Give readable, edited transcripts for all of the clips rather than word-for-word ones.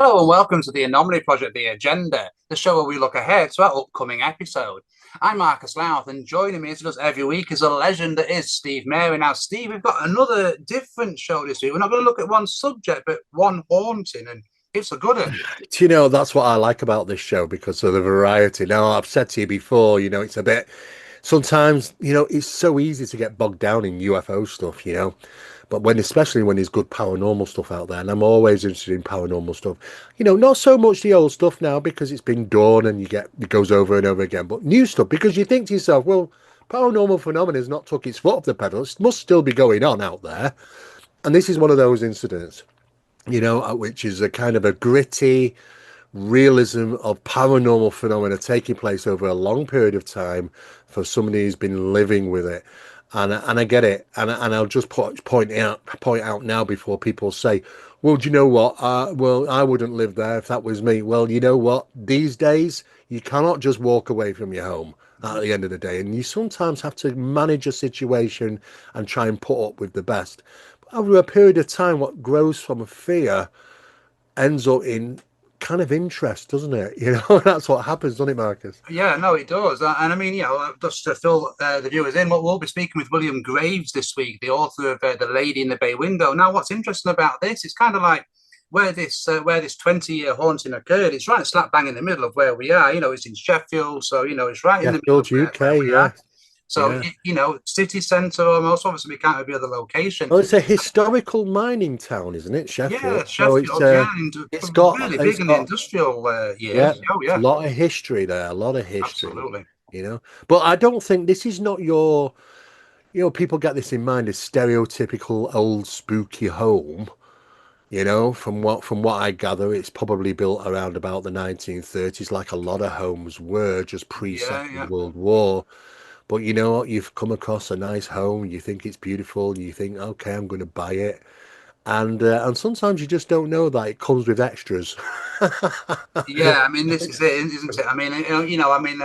Hello and welcome to the Anomaly Project, The Agenda, the show where we look ahead to our upcoming episode. I'm Marcus Lowth, and joining me as he does every week is a legend that is Steve Mera. Now, Steve, we've got another different show this week. We're not going to look at one subject, but one haunting, and it's a good one. Do you know, that's what I like about this show because of the variety. Now, I've said to you before, it's a bit, sometimes, it's so easy to get bogged down in UFO stuff, but especially when there's good paranormal stuff out there, and I'm always interested in paranormal stuff, not so much the old stuff now because it's been done and it goes over and over again, but new stuff because you think to yourself, well, paranormal phenomena has not took its foot off the pedal. It must still be going on out there. And this is one of those incidents, which is a kind of a gritty realism of paranormal phenomena taking place over a long period of time for somebody who's been living with it. And I get it, and I'll just point out now before people say, "Well, do you know what? Well, I wouldn't live there if that was me." Well, you know what? These days, you cannot just walk away from your home at the end of the day, and you sometimes have to manage a situation and try and put up with the best. Over a period of time, what grows from a fear ends up in kind of interest, doesn't it? That's what happens, doesn't it, Marcus? Yeah, no, it does. And I mean, just to fill the viewers in, we'll be speaking with William Graves this week, the author of The Lady in the Bay Window. Now, what's interesting about this, it's kind of like where this 20-year haunting occurred. It's right slap bang in the middle of where we are. It's in Sheffield, so it's right in the middle of Sheffield, where UK, we yeah, are. So, yeah. city centre almost. Obviously, we can't have the other location. Well, it's a historical mining town, isn't it, Yeah, Sheffield? So Sheffield, yeah, and it's got really it's big in the got industrial yeah, years. Oh, a yeah, lot of history there, a lot of history, absolutely. you know. But I don't think this is not your, people get this in mind as stereotypical old spooky home. From what I gather, it's probably built around about the 1930s, like a lot of homes were just Yeah, pre-Second yeah. World War. But you know what? You've come across a nice home, you think it's beautiful, and you think, okay, I'm going to buy it. And sometimes you just don't know that it comes with extras. Yeah, I mean, this is it, isn't it? I mean, I mean,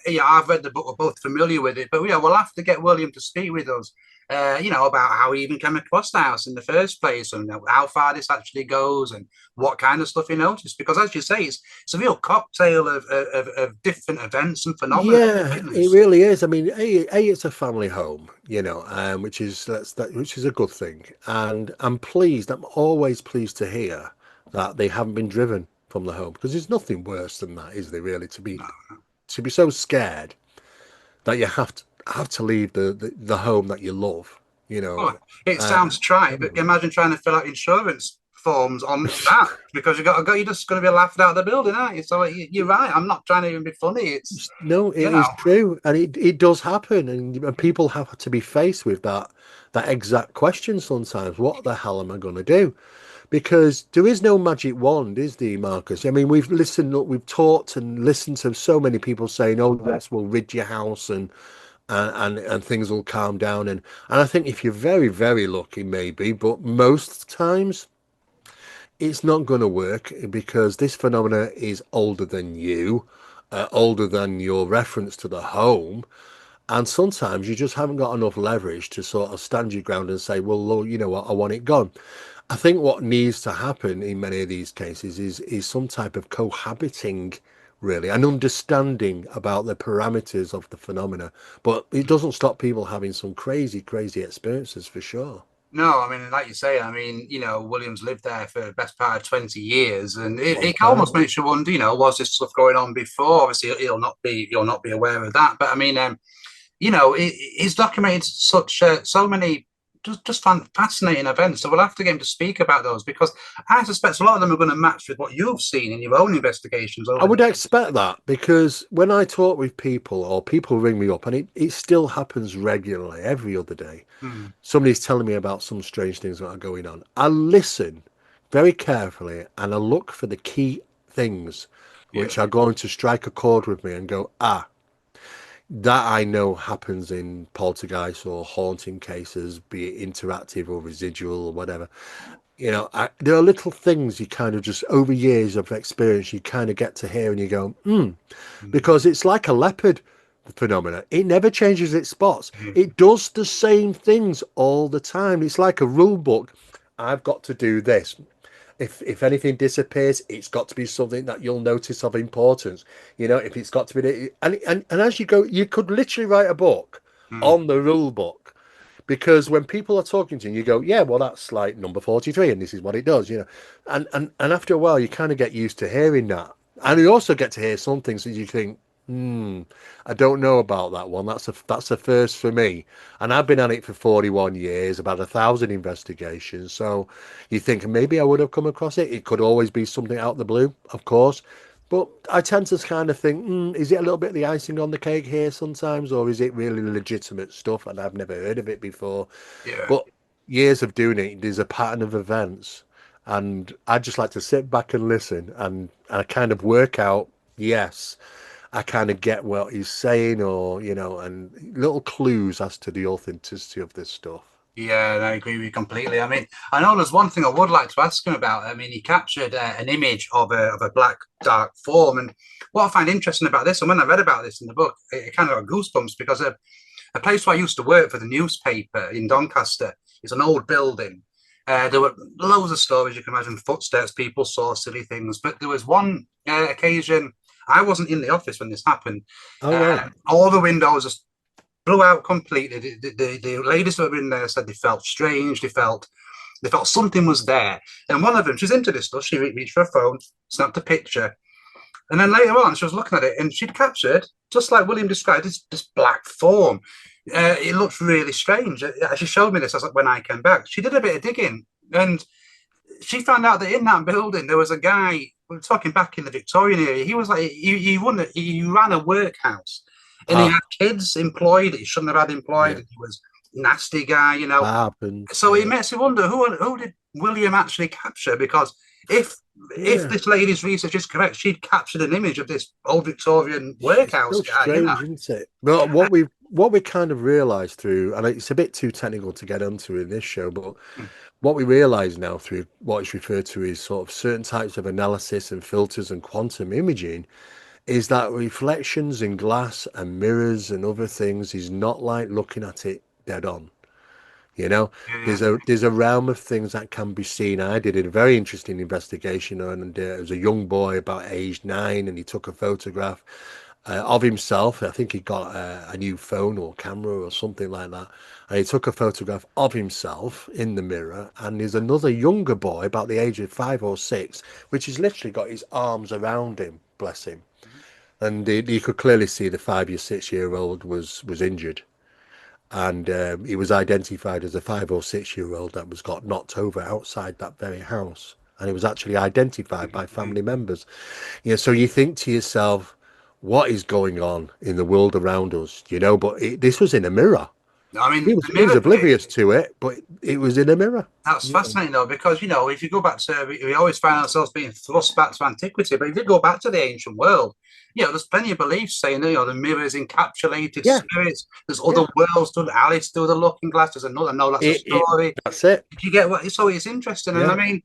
yeah, I've read the book, we're both familiar with it, but yeah, we'll have to get William to speak with us, about how he even came across the house in the first place and how far this actually goes and what kind of stuff he noticed. Because as you say, it's a real cocktail of different events and phenomena to Yeah, it witness. really is. I mean, it's a family home, which is a good thing. And I'm pleased. I'm always pleased to hear that they haven't been driven from the home because there's nothing worse than that, is there really? To be so scared that you have to leave the home that you love, you Oh, know. it Uh, sounds trite, but imagine trying to fill out insurance forms on that because you're just going to be laughed out of the building, aren't you? So you're right. I'm not trying to even be funny. It's No, it you is know, true, and it does happen, and people have to be faced with that exact question sometimes. What the hell am I going to do? Because there is no magic wand, is there, Marcus? I mean, we've talked and listened to so many people saying, "Oh, this will rid your house and things will calm down." And I think if you're very, very lucky, maybe, but most times it's not going to work because this phenomena is older than you, older than your reference to the home. And sometimes you just haven't got enough leverage to sort of stand your ground and say, well, Lord, you know what, I want it gone. I think what needs to happen in many of these cases is some type of cohabiting, really, an understanding about the parameters of the phenomena. But it doesn't stop people having some crazy, crazy experiences for sure. no, I mean, like you say, I mean, Williams lived there for the best part of 20 years, and Long it almost time. makes you wonder, was this stuff going on before? Obviously, you'll not be aware of that, but I mean, he's documented so many just fascinating events. So we'll have to get him to speak about those because I suspect a lot of them are going to match with what you've seen in your own investigations I over the would years. expect that because when I talk with people or people ring me up, and it still happens regularly every other day, Hmm. somebody's telling me about some strange things that are going on. I listen very carefully and I look for the key things Yeah. which are going to strike a chord with me and go, ah, that I know happens in poltergeist or haunting cases, be it interactive or residual or whatever. There are little things you kind of just over years of experience you kind of get to hear and you go, Hmm. because it's like a leopard phenomena. It never changes its spots. Yeah. It does the same things all the time. It's like a rule book. I've got to do this. If anything disappears, it's got to be something that you'll notice of importance. If it's got to be, and as you go, you could literally write a book Mm, on the rule book because when people are talking to you, you go, yeah, well, that's like number 43, and this is what it does. And after a while, you kind of get used to hearing that, and you also get to hear some things that you think, hmm, I don't know about that one. That's a first for me. And I've been at it for 41 years, about 1,000 investigations. So you think maybe I would have come across it. It could always be something out of the blue, of course. But I tend to kind of think, is it a little bit the icing on the cake here sometimes, or is it really legitimate stuff? And I've never heard of it before. yeah. But years of doing it, there's a pattern of events. And I just like to sit back and listen and I kind of work out, yes, I kind of get what he's saying, or, and little clues as to the authenticity of this stuff. Yeah, and I agree with you completely. I mean, I know there's one thing I would like to ask him about. I mean, he captured an image of a black dark form, and what I find interesting about this, and when I read about this in the book, it kind of got goosebumps because a place where I used to work for the newspaper in Doncaster is an old building. There were loads of stories you can imagine, footsteps, people saw silly things, but there was one occasion I wasn't in the office when this happened. Oh, right. All the windows just blew out completely. The ladies who were in there said they felt strange. They felt something was there. And one of them, she's into this stuff. She reached for her phone, snapped a picture, and then later on, she was looking at it, and she'd captured, just like William described, this black form. It looked really strange. She showed me this as when I came back. She did a bit of digging, and she found out that in that building there was a guy. We're talking back in the Victorian era. He was like he ran a workhouse, and he had Ah, kids employed that he shouldn't have had employed. yeah. He was a nasty guy, That happens. so it Yeah. makes you wonder who did William actually capture? Because if Yeah. this lady's research is correct, she'd captured an image of this old Victorian It's workhouse so guy. strange, isn't it? But what we kind of realized through, and it's a bit too technical to get onto in this show, but what we realize now through what is referred to as sort of certain types of analysis and filters and quantum imaging is that reflections in glass and mirrors and other things is not like looking at it dead on. You know, Yeah, there's a realm of things that can be seen. I did a very interesting investigation, and it was a young boy about age 9, and he took a photograph of himself. I think he got a new phone or camera or something like that, and he took a photograph of himself in the mirror. And there's another younger boy about the age of 5 or 6, which has literally got his arms around him, bless him, and you could clearly see the 5 or 6 year old was injured, and he was identified as a 5 or 6 year old that was got knocked over outside that very house, and it was actually identified by yeah. family members. So you think to yourself, what is going on in the world around us? But this was in a mirror. I He mean, was the he was mirror thing. oblivious to it, but it was in a mirror. That's Yeah. fascinating though, because if you go back to, we always find ourselves being thrust back to antiquity, but if you go back to the ancient world, there's plenty of beliefs saying the mirrors encapsulated Yeah, spirits. There's other yeah. worlds. Done Alice through the Looking Glass? There's another. No, that's a story. That's it. If you get what, so it's interesting, and I Yeah. mean,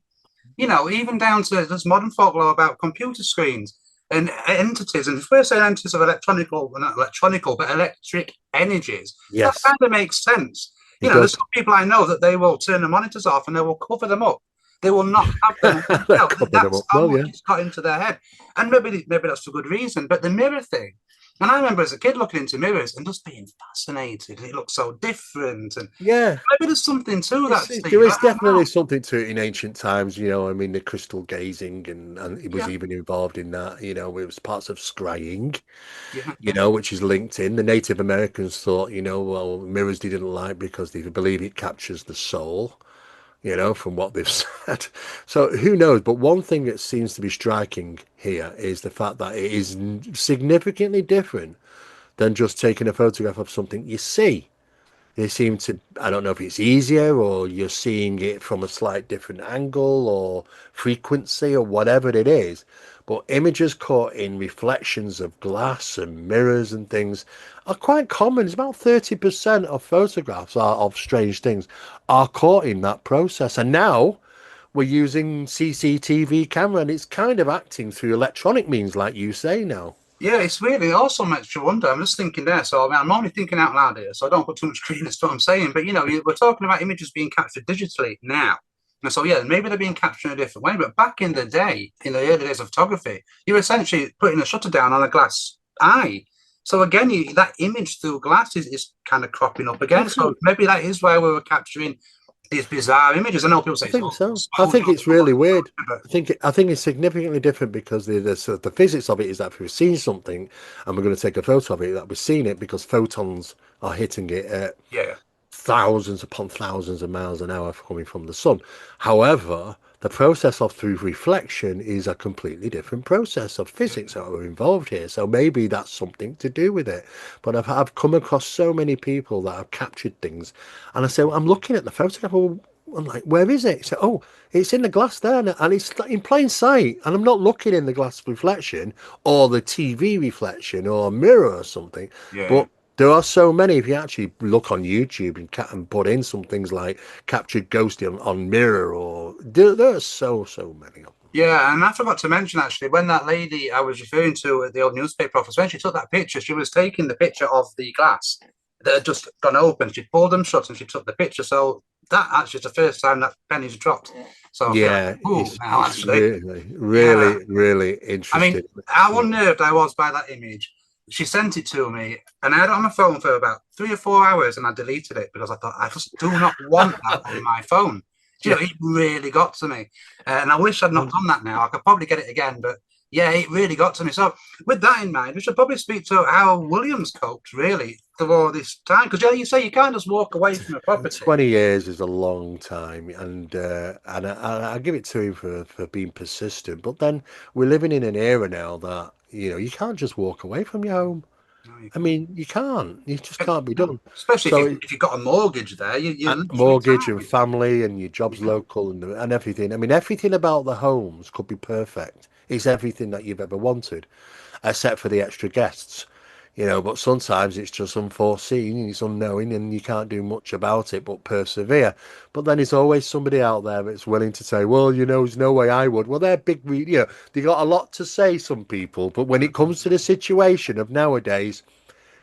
even down to this modern folklore about computer screens and entities. And if we're saying entities of electronical, well, not electronical, but electric energies, that Yes, kind of makes sense. it There's does. some people I know that they will turn the monitors off and they will cover them up. They will not have them. They're covering them That's up. how Well, much yeah. it's got into their head. And maybe that's for good reason. But the mirror thing, and I remember as a kid looking into mirrors and just being fascinated. It looks so different. And Yeah. maybe there's something to that, There Steve. I is don't know. definitely something to it in ancient times, I mean, the crystal gazing, and it was Yeah, even involved in that, it was parts of scrying, yeah. which is linked in. The Native Americans thought, well, mirrors they didn't like because they believe it captures the soul, from what they've said. So who knows? But one thing that seems to be striking here is the fact that it is significantly different than just taking a photograph of something you see. They seem to, I don't know if it's easier or you're seeing it from a slight different angle or frequency or whatever it is. But images caught in reflections of glass and mirrors and things are quite common. It's about 30% of photographs of strange things are caught in that process. And now we're using CCTV camera and it's kind of acting through electronic means, like you say now. Yeah, it's really also makes you wonder. I'm just thinking there. So, I mean, I'm only thinking out loud here, so I don't put too much credence to what I'm saying. But, we're talking about images being captured digitally now. And so, yeah, maybe they're being captured in a different way. But back in the day, in the early days of photography, you were essentially putting a shutter down on a glass eye. So again, that image through glass is kind of cropping up I again. So think maybe that is why we were capturing these bizarre images. I know people I say it's think all so. I exposure, think it's really weird. but I think it's significantly different because the physics of it is that if we've seen something and we're going to take a photo of it, that we've seen it because photons are hitting it at yeah, thousands upon thousands of miles an hour coming from the sun. However, the process of through reflection is a completely different process of yeah, physics that are involved here. So maybe that's something to do with it. But I've come across so many people that have captured things, and I say, well, I'm looking at the photograph. Well, I'm like, where is it? So, oh, it's in the glass there, and it's in plain sight. And I'm not looking in the glass reflection or the TV reflection or a mirror or something, yeah. but there are so many. If you actually look on YouTube and put in some things like captured ghosting on Mirror, or there are so many of them. Yeah, and I forgot to mention actually, when that lady I was referring to at the old newspaper office, when she took that picture, she was taking the picture of the glass that had just gone open. She pulled them shut and she took the picture. So that actually is the first time that penny's dropped. So I feel Yeah, like, ooh, now it's actually, really yeah. really I mean, interesting. how Yeah. unnerved I was by that image. She sent it to me, and I had it on my phone for about 3 or 4 hours, and I deleted it because I thought I just do not want that on my phone. You Yeah. know, it really got to me, and I wish I'd not done that. Now I could probably get it again, but yeah, it really got to me. So, with that in mind, we should probably speak to how Williams coped really through all this time, because yeah, you say you can't just walk away from a property. 20 years is a long time, and I give it to him for being persistent. But then we're living in an era now that you can't just walk away from your home. No, you I can't. mean, you can't. You just can't be No, done. especially So if you've got a mortgage there, you're literally mortgage and tied. family and your job's Yeah, local and everything. I mean, everything about the homes could be perfect. It's everything that you've ever wanted, except for the extra guests. But sometimes it's just unforeseen and it's unknowing and you can't do much about it but persevere. But then there's always somebody out there that's willing to say, well, there's no way I would. Well, they're big, they got a lot to say, some people, but when it comes to the situation of nowadays,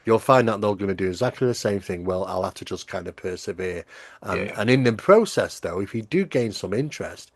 you'll find that they're going to do exactly the same thing. Well, I'll have to just kind of persevere. And yeah, and in the process, though, if you do gain some interest,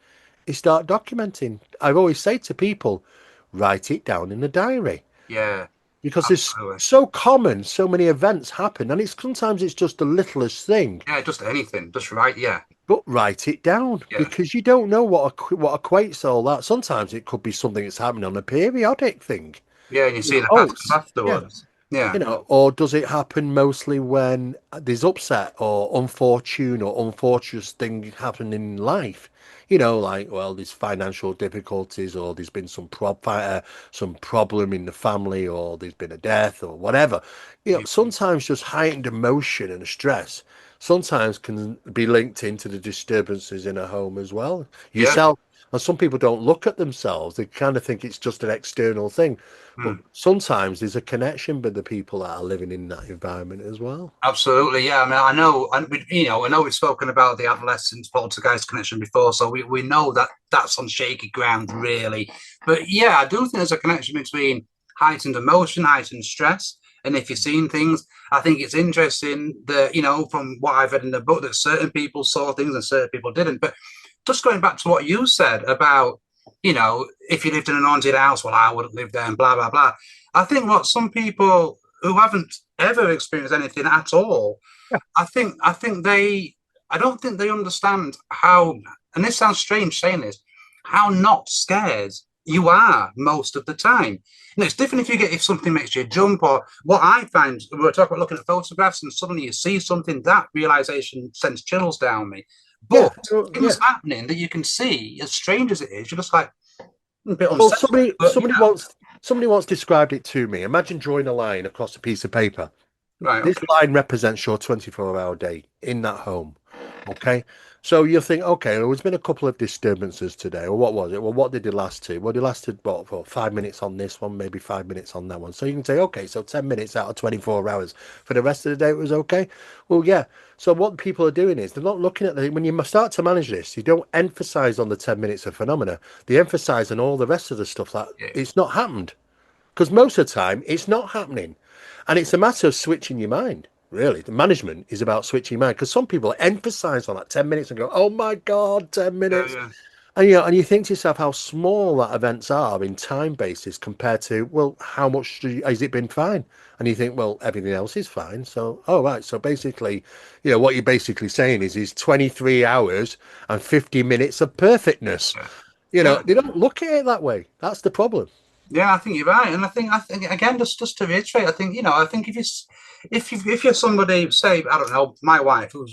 you start documenting. I always say to people, write it down in a diary yeah. because it's Absolutely. so common, so many events happen, and it's sometimes it's just the littlest thing. Yeah, just anything. Just right. Yeah. But write it down Yeah. because you don't know what equates all that. Sometimes it could be something that's happening on a periodic thing. Yeah. And you see the Oh, patterns it's yeah. afterwards. Yeah. Or does it happen mostly when there's upset or unfortune or unfortunate thing happening in life? Like, well, there's financial difficulties or there's been some problem in the family or there's been a death or whatever. Yeah. Sometimes just heightened emotion and stress sometimes can be linked into the disturbances in a home as well. Yeah. Yourself, and some people don't look at themselves. They kind of think it's just an external thing. But Hmm. sometimes there's a connection with the people that are living in that environment as well. Absolutely. Yeah. I mean, I know, and I know we've spoken about the adolescent poltergeist connection before, so we know that that's on shaky ground, really. But yeah, I do think there's a connection between heightened emotion, heightened stress. And if you've seen things, I think it's interesting that, from what I've read in the book, that certain people saw things and certain people didn't. But just going back to what you said about, if you lived in an haunted house, well, I wouldn't live there and blah, blah, blah. I think what some people who haven't ever experienced anything at all, I don't think they understand how, and this sounds strange saying this, how not scared you are most of the time. It's different if something makes you jump, or what I find, we're talking about looking at photographs and suddenly you see something, that realization sends chills down me. Yeah, But things yeah. happening that you can see, as strange as it is, you're just like a bit Well, unsettling. somebody But somebody once somebody once described it to me. Imagine drawing a line across a piece of paper. right, This okay, line represents your 24-hour day in that home. Okay. So you think, okay, well, there's been a couple of disturbances today. Or what was it? Well, what did they last to? Well, they lasted what, for 5 minutes on this one, maybe 5 minutes on that one. So you can say, okay, so 10 minutes out of 24 hours. For the rest of the day, it was okay. Well, yeah. So what people are doing is they're not looking at when you start to manage this, you don't emphasize on the 10 minutes of phenomena. They emphasize on all the rest of the stuff that yeah, it's not happened. Because most of the time, it's not happening. And it's a matter of switching your mind. really. The management is about switching mind because some people emphasize on that 10 minutes and go, oh my God, 10 Yeah, minutes. yeah, And and you think to yourself how small that events are in time basis compared to, well, how much has it been fine? And you think, well, everything else is fine. So, oh, right. So basically, what you're basically saying is 23 hours and 50 minutes of perfectness. yeah. Yeah. They don't look at it that way. That's the problem. Yeah, I think you're right, and I think again, just to reiterate, I think I think if you're somebody, say, I don't know, my wife who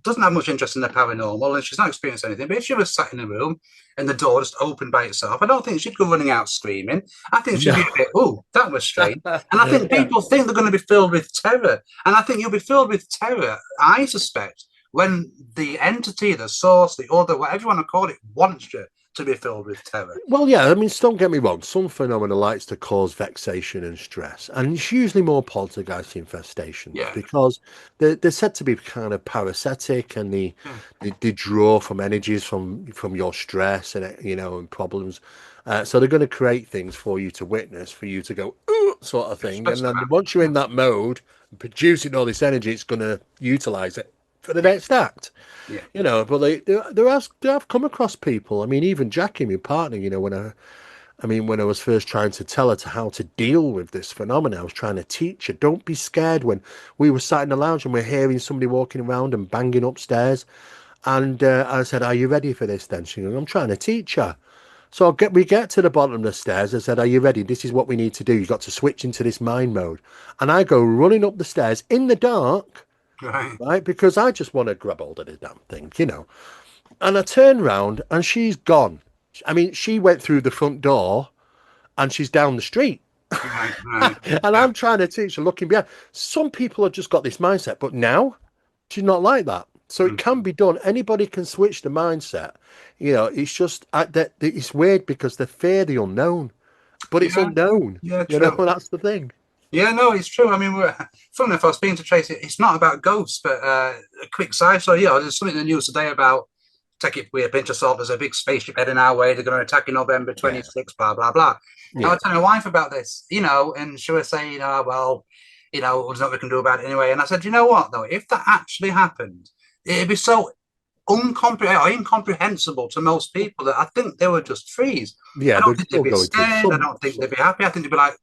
doesn't have much interest in the paranormal and she's not experienced anything, but if she was sat in a room and the door just opened by itself, I don't think she'd go running out screaming. I think she'd be No. a bit, oh, that was strange, and I think Yeah. people think they're going to be filled with terror, and I think you'll be filled with terror. I suspect when the entity, the source, the other, whatever you want to call it, wants you to be filled with terror. Well, yeah, I mean, don't get me wrong. Some phenomena likes to cause vexation and stress, and it's usually more poltergeist infestations Yeah, because they're said to be kind of parasitic, and yeah, they draw from energies from your stress and and problems. So they're going to create things for you to witness, for you to go ooh, sort of thing, and stressed then about. once you're Yeah, in that mode, producing all this energy, it's going to utilize it for the next act. yeah, But they have come across people. I mean, even Jackie, my partner, when I was first trying to tell her how to deal with this phenomenon, I was trying to teach her, don't be scared when we were sat in the lounge and we're hearing somebody walking around and banging upstairs. And I said, are you ready for this then? She goes, I'm trying to teach her. So we get to the bottom of the stairs. I said, are you ready? This is what we need to do. You've got to switch into this mind mode. And I go running up the stairs in the dark, right, right? Because I just want to grab hold of the damn thing. And I turn round and she's gone. I mean, she went through the front door and she's down the street. right, right. And Yeah. I'm trying to teach her looking behind. Some people have just got this mindset, but now she's not like that. So it Mm. can be done. Anybody can switch the mindset. It's just that it's weird because they fear the unknown, but it's Yeah, unknown. yeah, true. That's the thing. Yeah, no, it's true. I mean, funny enough, I was speaking to Tracy. It's not about ghosts, but a quick side. So, yeah, there's something in the news today about take it with a pinch of salt. There's a big spaceship heading our way. They're going to attack in November Yeah, 26th, blah, blah, blah. I yeah, was telling my wife about this, and she was saying, oh, well, there's nothing we can do about it anyway. And I said, you know what, though? If that actually happened, it'd be so incomprehensible to most people that I think they would just freeze. I yeah. don't They'll, think they'd they'll be go into scared. I don't think they'd be happy. I think they'd be like,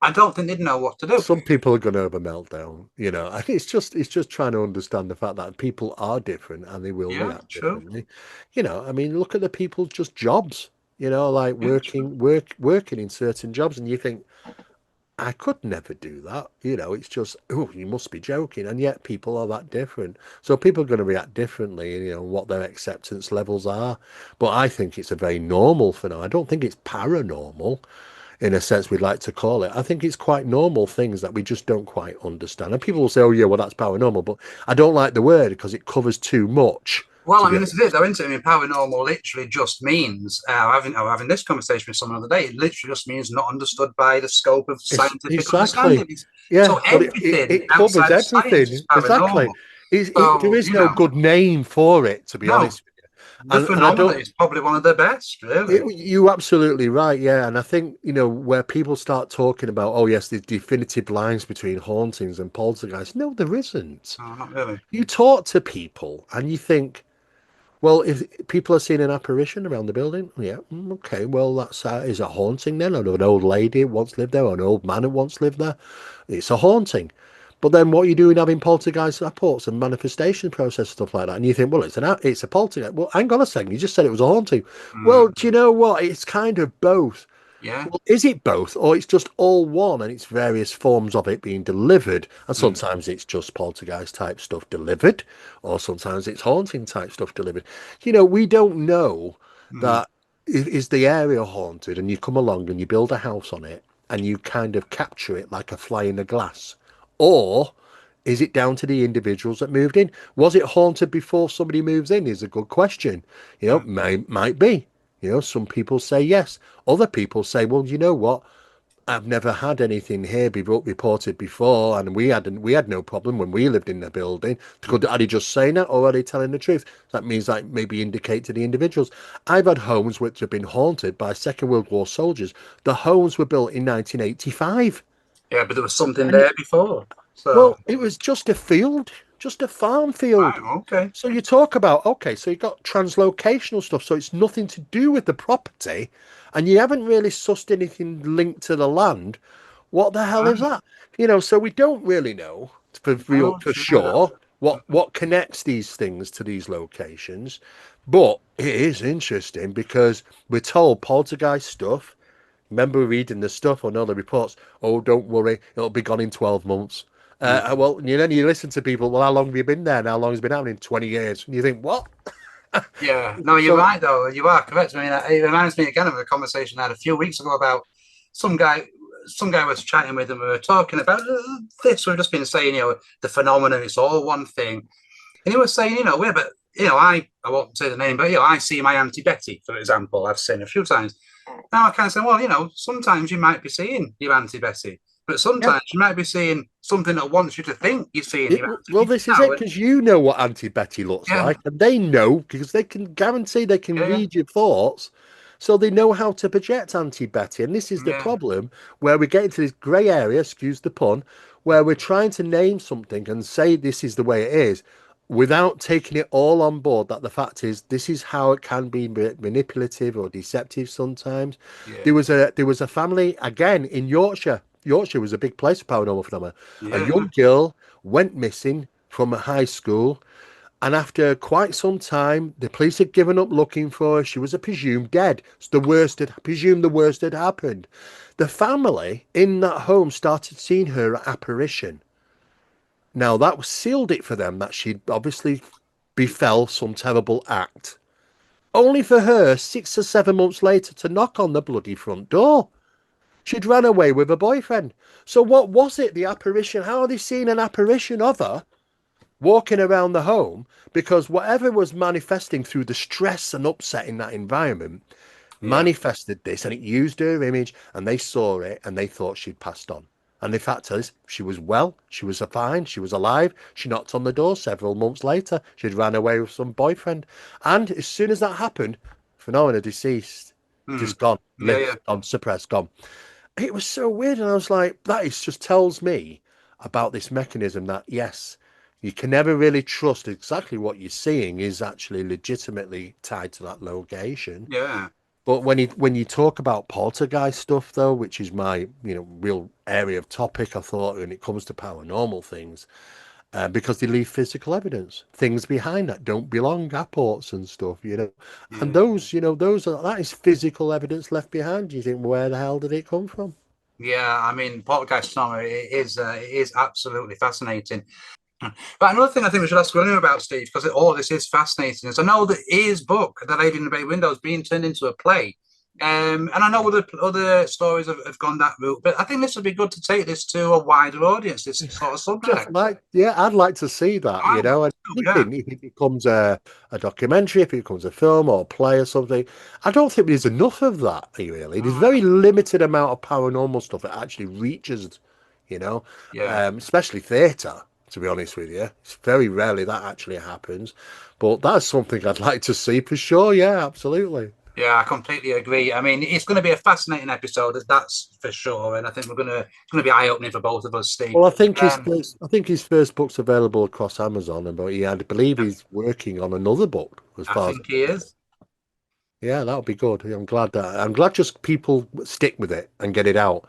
I don't think they'd know what to do. some people are going to have a meltdown. I think it's just trying to understand the fact that people are different and they will Yeah, react true. differently. I mean, look at the people's just jobs. Like Yeah, true. working in certain jobs, and you think I could never do that. It's just oh, you must be joking, and yet people are that different. So people are going to react differently. What their acceptance levels are. But I think it's a very normal phenomenon. I don't think it's paranormal in a sense we'd like to call it. I think it's quite normal things that we just don't quite understand. And people will say, oh, yeah, well, that's paranormal. But I don't like the word because it covers too much, Well, to I be mean, this is it, honest. though, isn't it? I mean, paranormal literally just means having this conversation with someone the other day. It literally just means not understood by the scope of scientific Exactly. understanding. Yeah, So but it, everything it covers outside of science is everything. Exactly. paranormal. There So is no good name for it, to be no, honest with you. the And I phenomena don't, is probably one of the best, really. you're absolutely right. Yeah. And I think, where people start talking about, oh, yes, there's definitive lines between hauntings and poltergeists. No, there isn't. No, not really. You talk to people and you think, well, if people are seeing an apparition around the building, yeah, okay, well, that's is a haunting then, or an old lady who once lived there, or an old man who once lived there. It's a haunting. But then what are you doing having poltergeist reports and manifestation process stuff like that? And you think, well, it's a poltergeist. Well, hang on a second, you just said it was a haunting. Well, do you Mm, know what? It's kind of both. yeah. Well, is it both, or it's just all one and it's various forms of it being delivered? And Mm, sometimes it's just poltergeist type stuff delivered, or sometimes it's haunting type stuff delivered. We don't know mm, that is the area haunted, and you come along and you build a house on it and you kind of capture it like a fly in the glass, or is it down to the individuals that moved in? Was it haunted before somebody moves in? Is a good question. mm. Might be. Some people say yes. Other people say, well, you know what? I've never had anything here be reported before, and we had no problem when we lived in the building. Are they just saying that, or are they telling the truth? That means like maybe indicate to the individuals. I've had homes which have been haunted by Second World War soldiers. The homes were built in 1985, Yeah, but there was something and there before. So, Well, it was just a field, just a farm field. right, okay. So you talk about, okay, so you got translocational stuff, so it's nothing to do with the property, and you haven't really sussed anything linked to the land. What the hell is Right. that? You know, so we don't really know for real, No, for sure. sure what connects these things to these locations. But it is interesting because we're told poltergeist stuff. Remember reading the stuff on all the reports? Oh, don't worry, it'll be gone in 12 months. Mm. Well, then you listen to people, well, how long have you been there? And how long has it been happening? 20 years. And you think, what? Yeah, no, you're So, right though. You are correct. I mean, it reminds me again of a conversation I had a few weeks ago about some guy. Some guy was chatting with him. We were talking about this. We've just been saying, the phenomenon. It's all one thing. And he was saying, but I won't say the name, but I see my Auntie Betty, for example. I've seen a few times. Now I kind of say, well, sometimes you might be seeing your Auntie Betty, but yeah, sometimes you might be seeing something that wants you to think you're seeing your well, Auntie. this is it And because you know what Auntie Betty looks yeah, like, and they know because they can guarantee they can yeah, read your thoughts, so they know how to project Auntie Betty. And this is the yeah, problem where we get into this grey area, excuse the pun, where we're trying to name something and say this is the way it is, without taking it all on board that the fact is this is how it can be manipulative or deceptive sometimes. yeah, There was a family again in Yorkshire. Yorkshire was a big place for paranormal phenomena. A yeah, yeah, young girl went missing from a high school, and after quite some time, the police had given up looking for her. She was presumed dead. It's the worst had happened. The family in that home started seeing her apparition. Now that sealed it for them that she'd obviously befell some terrible act. Only for her 6 or 7 months later to knock on the bloody front door. She'd run away with her boyfriend. So what was it? The apparition? How are they seeing an apparition of her walking around the home? Because whatever was manifesting through the stress and upset in that environment yeah, manifested this, and it used her image, and they saw it and they thought she'd passed on. And the fact is, she was well, she was fine, she was alive. She knocked on the door several months later. She'd ran away with some boyfriend. And as soon as that happened, phenomena deceased, mm, just gone, yeah, yeah, lit, gone, suppressed, gone. It was so weird. And I was like, that is just tells me about this mechanism that, yes, you can never really trust exactly what you're seeing is actually legitimately tied to that location. yeah, But when you talk about poltergeist stuff, though, which is my real area of topic, I thought when it comes to paranormal things, because they leave physical evidence, things behind that don't belong, apports and stuff. And yeah. that is physical evidence left behind. You think, where the hell did it come from? Yeah, I mean, podcast Summer it is absolutely fascinating. But another thing I think we should ask William about, Steve, because all this is fascinating, is I know that his book, The Lady in the Bay Window, is being turned into a play. And I know other stories have gone that route, but I think this would be good to take this to a wider audience, this sort of Just subject. like, yeah, I'd like to see that, I would and too, yeah. anything, if it becomes a documentary, if it becomes a film or a play or something, I don't think there's enough of that, really. There's Right. very limited amount of paranormal stuff that actually reaches, Yeah. especially theatre, to be honest with you. It's very rarely that actually happens, but that's something I'd like to see for sure. Yeah, absolutely. Yeah, I completely agree. I mean, it's going to be a fascinating episode, that's for sure. And I think it's going to be eye opening for both of us, Steve. Well, Um, I think his first book's available across Amazon, but I believe yeah, he's working on another book, as I far as think he is. yeah, that'll be good. I'm glad just people stick with it and get it out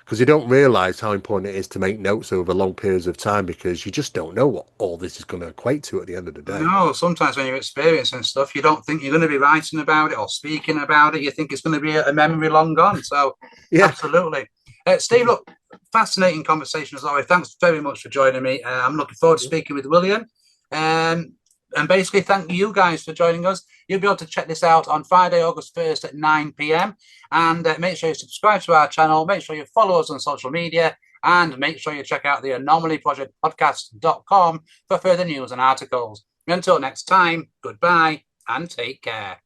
because you don't realize how important it is to make notes over long periods of time because you just don't know what all this is going to equate to at the end of the day. No, sometimes when you're experiencing stuff, you don't think you're going to be writing about it or speaking about it. You think it's going to be a memory long gone. So, Yeah. absolutely. Steve, look, fascinating conversation as always. Thanks very much for joining me. I'm looking forward to speaking with William. Um, and basically, thank you guys for joining us. You'll be able to check this out on Friday, August 1st at 9 p.m. And make sure you subscribe to our channel. Make sure you follow us on social media. And make sure you check out the Anomaly Project podcast.com for further news and articles. Until next time, goodbye and take care.